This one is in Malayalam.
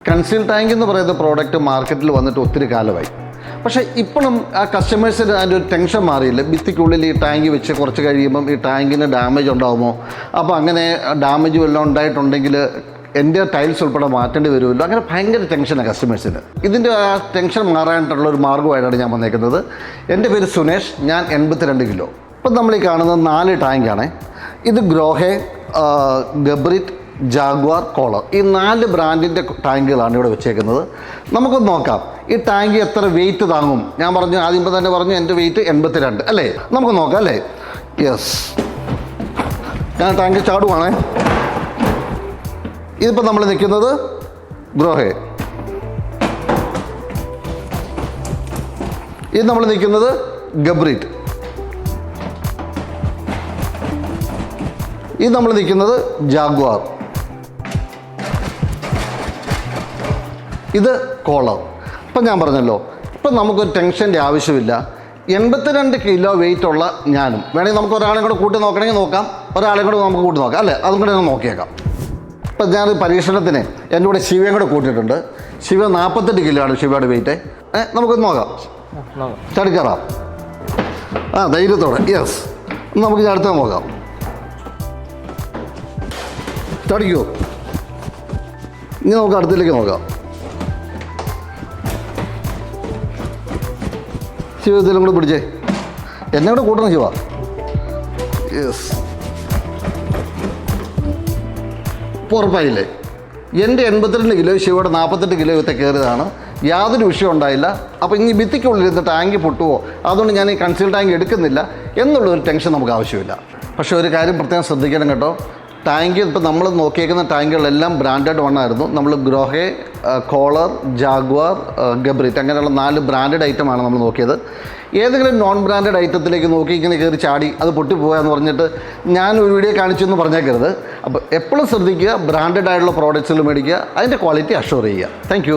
കൺസീൽ ടാങ്ക് എന്ന് പറയുന്ന പ്രോഡക്റ്റ് മാർക്കറ്റിൽ വന്നിട്ട് ഒത്തിരി കാലമായി. പക്ഷേ ഇപ്പോഴും ആ കസ്റ്റമേഴ്സിന് അതിൻ്റെ ഒരു ടെൻഷൻ മാറിയില്ല. ഭിത്തിക്കുള്ളിൽ ഈ ടാങ്ക് വെച്ച് കുറച്ച് കഴിയുമ്പം ഈ ടാങ്കിന് ഡാമേജ് ഉണ്ടാകുമോ, അപ്പോൾ അങ്ങനെ ഡാമേജ് വല്ലതും ഉണ്ടായിട്ടുണ്ടെങ്കിൽ എൻ്റെ ടൈൽസ് ഉൾപ്പെടെ മാറ്റേണ്ടി വരുമല്ലോ, അങ്ങനെ ഭയങ്കര ടെൻഷനാണ് കസ്റ്റമേഴ്സിന്. ഇതിൻ്റെ ആ ടെൻഷൻ മാറാനായിട്ടുള്ള ഒരു മാർഗ്ഗമായിട്ടാണ് ഞാൻ വന്നേക്കുന്നത്. എൻ്റെ പേര് സുനേഷ്, ഞാൻ 82 കിലോ. ഇപ്പം നമ്മൾ ഈ കാണുന്നത് 4 ടാങ്കാണ്. ഇത് ഗ്രോഹെ, ഗബ്രിറ്റ്, ജാഗ്വാർ, കോളർ, ഈ 4 ബ്രാൻഡിൻ്റെ ടാങ്കുകളാണ് ഇവിടെ വെച്ചേക്കുന്നത്. നമുക്കൊന്ന് നോക്കാം ഈ ടാങ്ക് എത്ര വെയിറ്റ് താങ്ങും. ഞാൻ പറഞ്ഞു ആദ്യം തന്നെ പറഞ്ഞു എൻ്റെ വെയിറ്റ് 82 അല്ലേ. നമുക്ക് നോക്കാം അല്ലേ. യെസ്, ഞാൻ ടാങ്ക് ചാടുവാണേ. ഇതിപ്പോൾ നമ്മൾ നിൽക്കുന്നത് ഗ്രോഹെ, ഇത് നമ്മൾ നിൽക്കുന്നത് ഗബ്രിറ്റ്, ഇത് നമ്മൾ നിൽക്കുന്നത് ജാഗ്വാർ, ഇത് കോളർ. ഇപ്പം ഞാൻ പറഞ്ഞല്ലോ, ഇപ്പം നമുക്കൊരു ടെൻഷൻ്റെ ആവശ്യമില്ല. 82 കിലോ വെയിറ്റ് ഉള്ള ഞാനും വേണമെങ്കിൽ നമുക്ക് ഒരാളെ കൂടെ കൂട്ടി നോക്കണമെങ്കിൽ നോക്കാം, ഒരാളെ കൂടെ നമുക്ക് കൂട്ടി നോക്കാം അല്ലേ. അതും കൂടെ ഒന്ന് നോക്കിയേക്കാം. ഇപ്പം ഞാൻ പരീക്ഷണത്തിന് എൻ്റെ കൂടെ ശിവയും കൂടെ കൂട്ടിയിട്ടുണ്ട്. ശിവ 48 കിലോ ആണ് ശിവയുടെ വെയിറ്റ്. നമുക്കൊന്ന് നോക്കാം, ചടിക്കറാം. ധൈര്യത്തോടെ. യെസ്, നമുക്ക് ഞാൻ അടുത്ത നോക്കാം. ചടിക്കോ, ഇനി നമുക്ക് അടുത്തിലേക്ക് നോക്കാം. ശിവ ഇതിലും കൂടെ പിടിച്ചേ, എന്നെ കൂടെ കൂട്ടണം ശിവ. യെസ്, ഉറപ്പായില്ലേ. എൻ്റെ 82 കിലോ ശിവയുടെ 48 കിലോ ഇവത്തെ കയറിയതാണ്. യാതൊരു വിഷയം ഉണ്ടായില്ല. അപ്പോൾ ഇനി ഭിത്തിക്കുള്ളിലിരുന്ന് ടാങ്ക് പൊട്ടുമോ, അതുകൊണ്ട് ഞാൻ ഈ കൺസീൽ ടാങ്ക് എടുക്കുന്നില്ല എന്നുള്ളൊരു ടെൻഷൻ നമുക്ക് ആവശ്യമില്ല. പക്ഷേ ഒരു കാര്യം പ്രത്യേകം ശ്രദ്ധിക്കണം കേട്ടോ. ടാങ്ക് ഇപ്പോൾ നമ്മൾ നോക്കിയേക്കുന്ന ടാങ്കുകളെല്ലാം ബ്രാൻഡഡ് വണ്ണായിരുന്നു. നമ്മൾ ഗ്രോഹെ, കോളർ, ജാഗ്വാർ, ഗബ്രിറ്റ് അങ്ങനെയുള്ള 4 ബ്രാൻഡഡ് ഐറ്റമാണ് നമ്മൾ നോക്കിയത്. ഏതെങ്കിലും നോൺ ബ്രാൻഡഡ് ഐറ്റത്തിലേക്ക് നോക്കി ഇങ്ങനെ കയറി ചാടി അത് പൊട്ടിപ്പോകാന്ന് പറഞ്ഞിട്ട് ഞാൻ ഒരു വീഡിയോ കാണിച്ചു എന്ന് പറഞ്ഞേക്കരുത്. അപ്പോൾ എപ്പോഴും ശ്രദ്ധിക്കുക, ബ്രാൻഡഡ് ആയിട്ടുള്ള പ്രോഡക്റ്റ്സുകൾ മേടിക്കുക, അതിൻ്റെ ക്വാളിറ്റി അഷ്വർ ചെയ്യുക. താങ്ക്